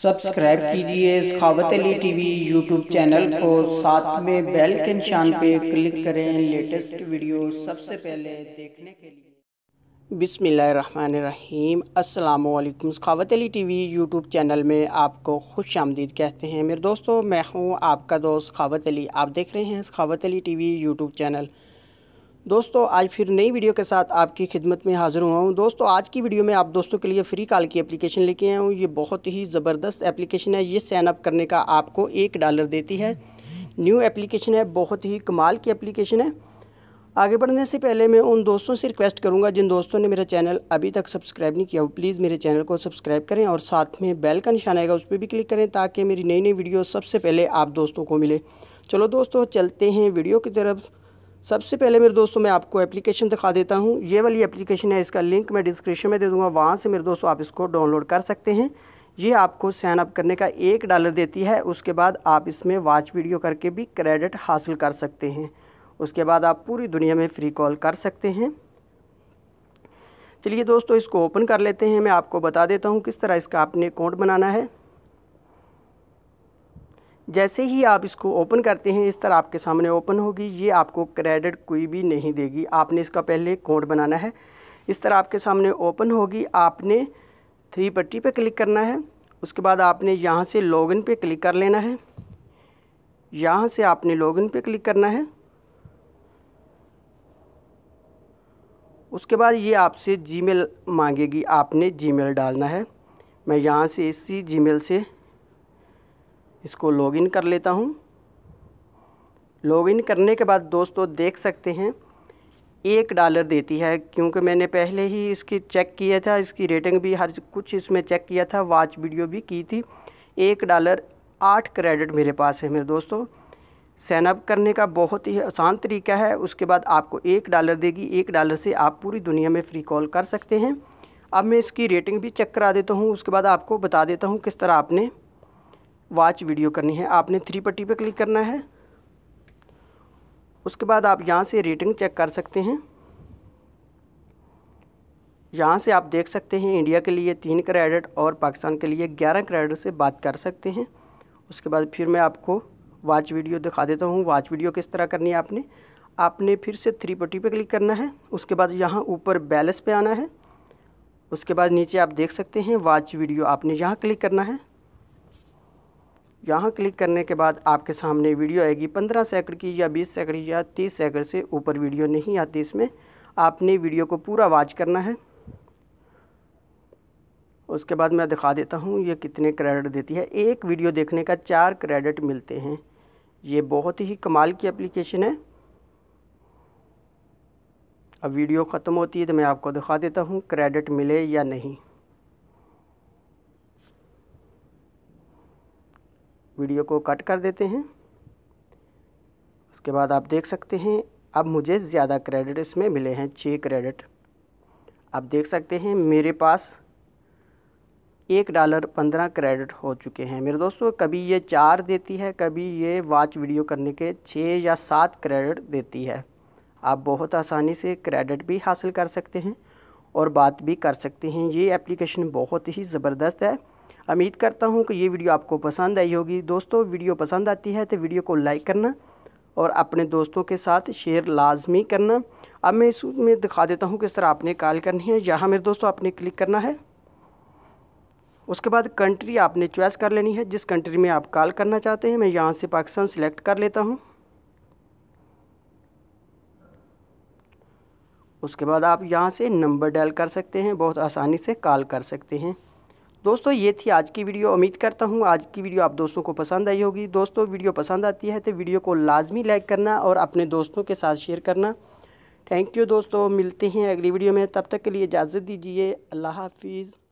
Subscribe कीजिए सखावत Ali TV YouTube channel को, साथ में बेल के निशान पे क्लिक करें लेटेस्ट वीडियो सबसे पहले देखने के लिए। बिस्मिल्लाहिर्रहमानिर्रहीम। अस्सलामुअलैकुम। सखावत अली टीवी यूट्यूब चैनल में आपको खुश आमदीद कहते हैं मेरे दोस्तों। मैं हूं आपका दोस्त सखावत अली। आप देख रहे हैं सखावत अली टीवी यूट्यूब चैनल। दोस्तों आज फिर नई वीडियो के साथ आपकी खिदमत में हाज़िर हुआ हूँ। दोस्तों आज की वीडियो में आप दोस्तों के लिए फ़्री कॉल की एप्लीकेशन लेके आया हूँ। ये बहुत ही ज़बरदस्त एप्लीकेशन है। ये साइन अप करने का आपको $1 देती है। न्यू एप्लीकेशन है, बहुत ही कमाल की एप्लीकेशन है। आगे बढ़ने से पहले मैं उन दोस्तों से रिक्वेस्ट करूँगा जिन दोस्तों ने मेरा चैनल अभी तक सब्सक्राइब नहीं किया हो, प्लीज़ मेरे चैनल को सब्सक्राइब करें और साथ में बेल का निशान आएगा उस पर भी क्लिक करें ताकि मेरी नई नई वीडियो सबसे पहले आप दोस्तों को मिले। चलो दोस्तों चलते हैं वीडियो की तरफ। सबसे पहले मेरे दोस्तों मैं आपको एप्लीकेशन दिखा देता हूँ। ये वाली एप्लीकेशन है, इसका लिंक मैं डिस्क्रिप्शन में दे दूँगा, वहाँ से मेरे दोस्तों आप इसको डाउनलोड कर सकते हैं। ये आपको साइन अप करने का $1 देती है। उसके बाद आप इसमें वॉच वीडियो करके भी क्रेडिट हासिल कर सकते हैं। उसके बाद आप पूरी दुनिया में फ्री कॉल कर सकते हैं। चलिए दोस्तों इसको ओपन कर लेते हैं। मैं आपको बता देता हूँ किस तरह इसका आपने अकाउंट बनाना है। जैसे ही आप इसको ओपन करते हैं इस तरह आपके सामने ओपन होगी। ये आपको क्रेडिट कोई भी नहीं देगी, आपने इसका पहले अकाउंट बनाना है। इस तरह आपके सामने ओपन होगी। आपने 3 पट्टी पे क्लिक करना है। उसके बाद आपने यहाँ से लॉगिन पे क्लिक कर लेना है। यहाँ से आपने लॉगिन पे क्लिक करना है। उसके बाद ये आपसे जीमेल मांगेगी, आपने जीमेल डालना है। मैं यहाँ से इसी जीमेल से इसको लॉगिन कर लेता हूँ। लॉगिन करने के बाद दोस्तों देख सकते हैं $1 देती है, क्योंकि मैंने पहले ही इसकी चेक किया था, इसकी रेटिंग भी हर कुछ इसमें चेक किया था, वॉच वीडियो भी की थी। $1 8 क्रेडिट मेरे पास है मेरे दोस्तों। साइन अप करने का बहुत ही आसान तरीका है। उसके बाद आपको $1 देगी। $1 से आप पूरी दुनिया में फ्री कॉल कर सकते हैं। अब मैं इसकी रेटिंग भी चेक करा देता हूँ। उसके बाद आपको बता देता हूँ किस तरह आपने वॉच वीडियो करनी है। आपने 3 पट्टी पे क्लिक करना है। उसके बाद आप यहाँ से रेटिंग चेक कर सकते हैं। यहाँ से आप देख सकते हैं इंडिया के लिए 3 क्रेडिट और पाकिस्तान के लिए 11 क्रेडिट से बात कर सकते हैं। उसके बाद फिर मैं आपको वॉच वीडियो दिखा देता हूँ। वॉच वीडियो किस तरह करनी है, आपने फिर से 3 पट्टी पे क्लिक करना है। उसके बाद यहाँ ऊपर बैलेंस पे आना है। उसके बाद नीचे आप देख सकते हैं वॉच वीडियो, आपने यहाँ क्लिक करना है। यहाँ क्लिक करने के बाद आपके सामने वीडियो आएगी 15 सेकंड की या 20 सेकंड या 30 सेकंड से ऊपर वीडियो नहीं आती इसमें। आपने वीडियो को पूरा वॉच करना है। उसके बाद मैं दिखा देता हूँ ये कितने क्रेडिट देती है। एक वीडियो देखने का 4 क्रेडिट मिलते हैं। ये बहुत ही कमाल की एप्लीकेशन है। अब वीडियो ख़त्म होती है तो मैं आपको दिखा देता हूँ क्रेडिट मिले या नहीं। वीडियो को कट कर देते हैं। उसके बाद आप देख सकते हैं अब मुझे ज़्यादा क्रेडिट इसमें मिले हैं, 6 क्रेडिट। आप देख सकते हैं मेरे पास $1 15 क्रेडिट हो चुके हैं मेरे दोस्तों। कभी ये 4 देती है, कभी ये वॉच वीडियो करने के 6 या 7 क्रेडिट देती है। आप बहुत आसानी से क्रेडिट भी हासिल कर सकते हैं और बात भी कर सकते हैं। ये एप्लीकेशन बहुत ही ज़बरदस्त है। उम्मीद करता हूँ कि ये वीडियो आपको पसंद आई होगी। दोस्तों वीडियो पसंद आती है तो वीडियो को लाइक करना और अपने दोस्तों के साथ शेयर लाजमी करना। अब मैं इसमें दिखा देता हूँ किस तरह आपने कॉल करनी है। यहाँ मेरे दोस्तों आपने क्लिक करना है। उसके बाद कंट्री आपने चॉइस कर लेनी है, जिस कंट्री में आप कॉल करना चाहते हैं। मैं यहाँ से पाकिस्तान सिलेक्ट कर लेता हूँ। उसके बाद आप यहाँ से नंबर डायल कर सकते हैं, बहुत आसानी से कॉल कर सकते हैं। दोस्तों ये थी आज की वीडियो। उम्मीद करता हूँ आज की वीडियो आप दोस्तों को पसंद आई होगी। दोस्तों वीडियो पसंद आती है तो वीडियो को लाजमी लाइक करना और अपने दोस्तों के साथ शेयर करना। थैंक यू दोस्तों, मिलते हैं अगली वीडियो में। तब तक के लिए इजाज़त दीजिए। अल्लाह हाफिज़।